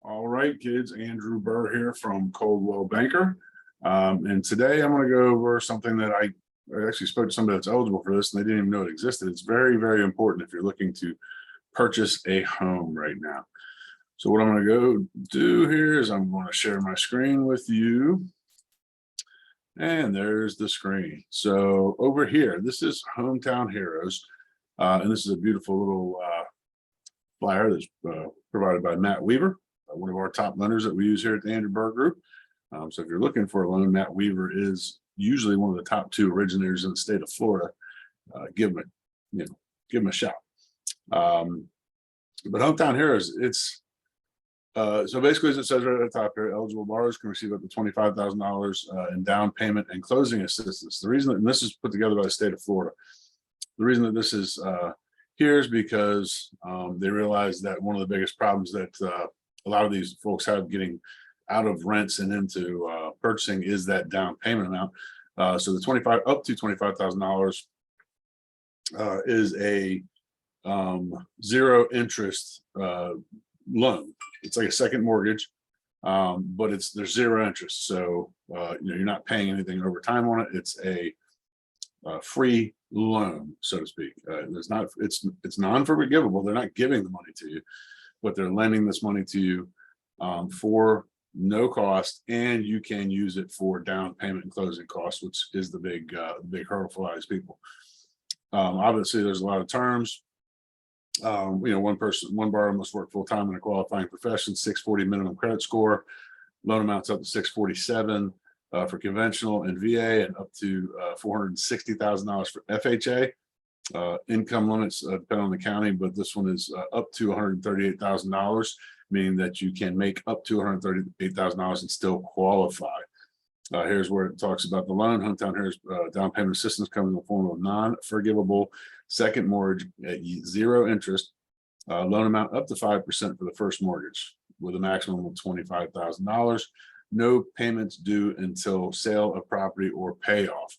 All right, kids, Andrew Burr here from Coldwell Banker. And today I'm going to go over something that I actually spoke to somebody that's eligible for this and they didn't even know it existed. It's very, very important if you're looking to purchase a home right now. So what I'm going to go do here is I'm going to share my screen with you. And there's the screen. So over here, this is Hometown Heroes. And this is a beautiful little flyer that's provided by Matt Weaver, one of our top lenders that we use here at the Andrew Burr Group. So if you're looking for a loan, Matt Weaver is usually one of the top two originators in the state of Florida. Give him a shot. But Hometown Heroes, it's so basically, as it says right at the top here, eligible borrowers can receive up to $25,000 in down payment and closing assistance. The reason, and this is put together by the state of Florida, the reason that this is here is because they realize that one of the biggest problems that a lot of these folks have getting out of rents and into purchasing is that down payment amount. So the up to $25,000 is a zero interest loan. It's like a second mortgage, but there's zero interest. So you're not paying anything over time on it. It's a free loan, so to speak. It's non-forgivable. They're not giving the money to you, but they're lending this money to you for no cost, and you can use it for down payment and closing costs, which is the big hurdle for a lot of these people. Obviously, there's a lot of terms. One borrower must work full time in a qualifying profession, 640 minimum credit score, loan amounts up to 647 for conventional and VA, and up to $460,000 for FHA. Income limits depend on the county, but this one is up to $138,000, meaning that you can make up to $138,000 and still qualify. Here's where it talks about the loan. Hometown Heroes down payment assistance comes in the form of non-forgivable second mortgage at zero interest, loan amount up to 5% for the first mortgage with a maximum of $25,000. No payments due until sale of property or payoff.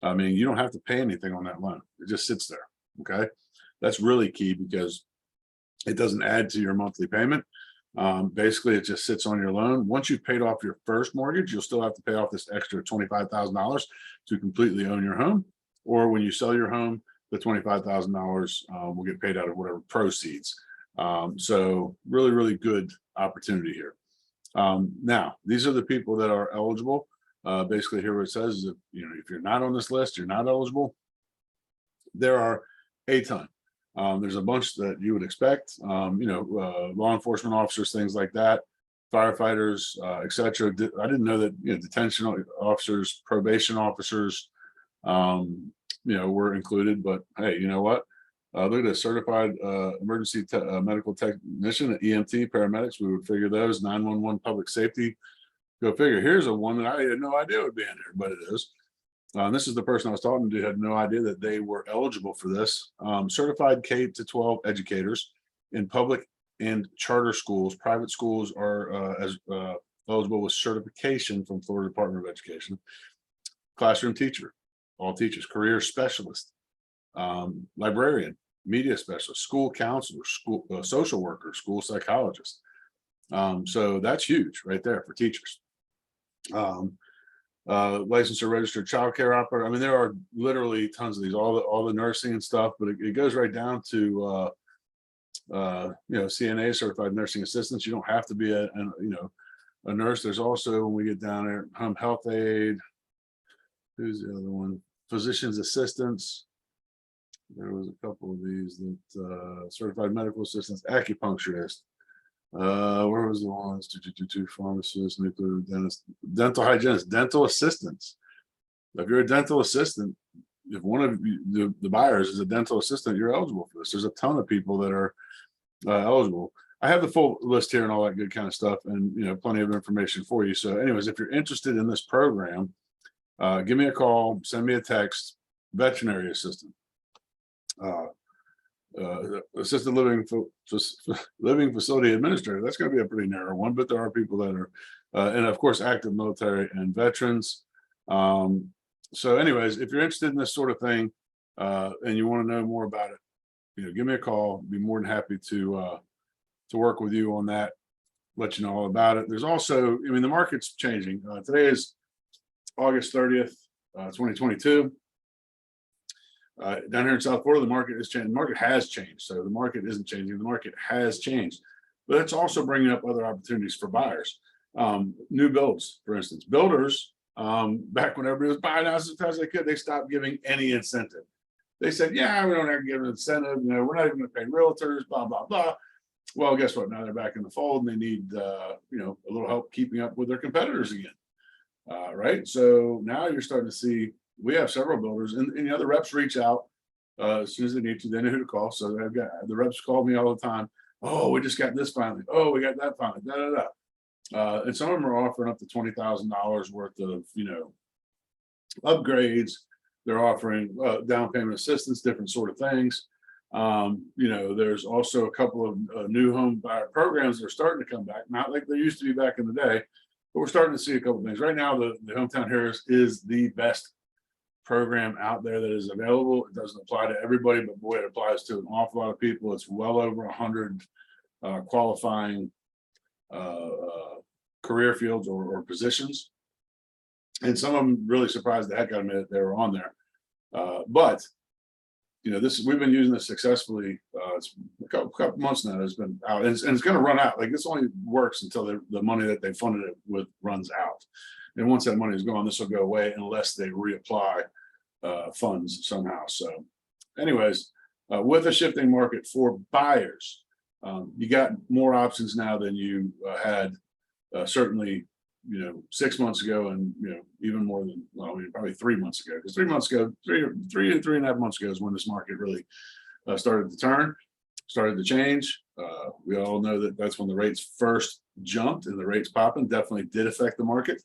I mean, you don't have to pay anything on that loan. It just sits there. Okay. That's really key because it doesn't add to your monthly payment. Basically, it just sits on your loan. Once you've paid off your first mortgage, you'll still have to pay off this extra $25,000 to completely own your home. Or when you sell your home, the $25,000 will get paid out of whatever proceeds. So really, really good opportunity here. Now, these are the people that are eligible. Basically, here what it says is if you're not on this list, you're not eligible. There are a ton. There's a bunch that you would expect, law enforcement officers, things like that, firefighters, etc. I didn't know that detention officers, probation officers, were included. But hey, you know what? Look at a certified emergency medical technician, EMT, paramedics. We would figure those. 911 public safety. Go figure. Here's a one that I had no idea would be in there, but it is. This is the person I was talking to, had no idea that they were eligible for this. Certified K-12 educators in public and charter schools. Private schools are eligible with certification from Florida Department of Education. Classroom teacher, all teachers. Career specialist, librarian, media specialist, school counselor, school social worker, school psychologist. So that's huge right there for teachers. Licensed or registered child care operator. I mean, there are literally tons of these, all the nursing and stuff, but it goes right down to CNA, certified nursing assistants. You don't have to be a nurse. There's also, when we get down there, home health aide. Who's the other one? Physician's assistants. There was a couple of these that certified medical assistants, acupuncturist. Where was the ones? Pharmacists, nuclear dentist, dental hygienist, dental assistants. If you're a dental assistant, if one of you, the buyers is a dental assistant, you're eligible for this. There's a ton of people that are eligible. I have the full list here and all that good kind of stuff, and plenty of information for you. So, anyways, if you're interested in this program, give me a call, send me a text. Veterinary assistant. Assisted living facility administrator. That's going to be a pretty narrow one, but there are people that are, and of course, active military and veterans. So, anyways, if you're interested in this sort of thing and you want to know more about it, give me a call. Be more than happy to work with you on that. let you know all about it. There's also, I mean, the market's changing. Today is August 30th, 2022. Down here in South Florida, the market is changing. The market has changed. So the market isn't changing. The market has changed, but it's also bringing up other opportunities for buyers. New builds, for instance, builders, back when everybody was buying houses as fast as they could, they stopped giving any incentive. They said, yeah, we don't have to give an incentive. You know, we're not even going to pay realtors, blah, blah, blah. Well, guess what? Now they're back in the fold and they need, you know, a little help keeping up with their competitors again. Right. So now you're starting to see, we have several builders and you know, the reps reach out as soon as they need to, they know who to call. So they've got the reps call me all the time. Oh, we just got this finally. Oh, we got that finally. Da, da, da. And some of them are offering up to $20,000 worth of, you know, upgrades. They're offering down payment assistance, different sort of things. You know, there's also a couple of new home buyer programs that are starting to come back, not like they used to be back in the day, but we're starting to see a couple of things. Right now, the Hometown Heroes is the best program out there that is available. It doesn't apply to everybody, but boy, it applies to an awful lot of people. It's well over 100 qualifying career fields or positions. And some of them really surprised the heck out of me that they were on there. But you know, we've been using this successfully. It's a couple months now. It's been out, and it's going to run out. Like this only works until the money that they funded it with runs out. And once that money is gone, this will go away unless they reapply funds somehow. So, anyways, with a shifting market for buyers, you got more options now than you had certainly, you know, 6 months ago, and you know, even more than, well, I mean, probably 3 months ago. Because 3 months ago, three and a half months ago is when this market really started to turn, started to change. We all know that that's when the rates first jumped, and the rates popping definitely did affect the market.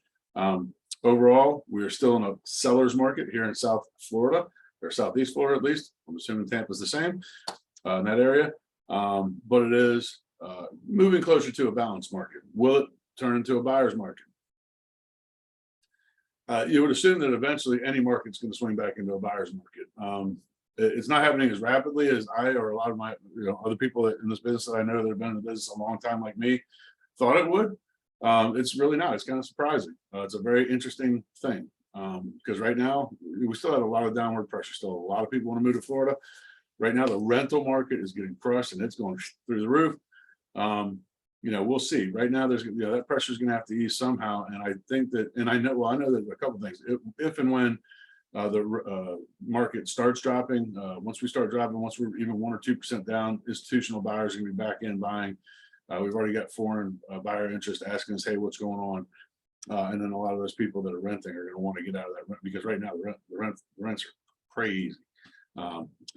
Overall, we are still in a seller's market here in South Florida, or Southeast Florida at least. I'm assuming Tampa's the same in that area, but it is moving closer to a balanced market. Will it turn into a buyer's market? You would assume that eventually any market's going to swing back into a buyer's market. It's not happening as rapidly as I or a lot of my, you know, other people in this business that I know that have been in the business a long time like me thought it would. It's really not. It's kind of surprising. It's a very interesting thing because right now we still have a lot of downward pressure. Still, a lot of people want to move to Florida. Right now, the rental market is getting crushed and it's going through the roof. You know, we'll see. Right now, there's, you know, that pressure is going to have to ease somehow. And I think that, and I know, well, I know that a couple of things. If and when the market starts dropping, once we start dropping, once we're even 1 or 2% down, institutional buyers are going to be back in buying. We've already got foreign buyer interest asking us, hey, what's going on? And then a lot of those people that are renting are going to want to get out of that rent because right now the rents are crazy.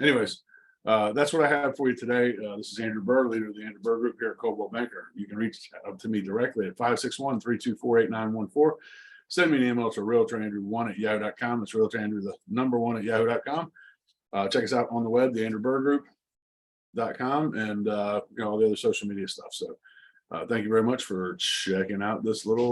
Anyways, that's what I have for you today. This is Andrew Burr, leader of the Andrew Burr Group here at Coldwell Banker. You can reach out to me directly at 561-324-8914. Send me an email to realtorandrew1@yahoo.com. That's realtorandrew, the number 1 at yahoo.com. Check us out on the web, the Andrew Burr Group.com, and you know, all the other social media stuff. So thank you very much for checking out this little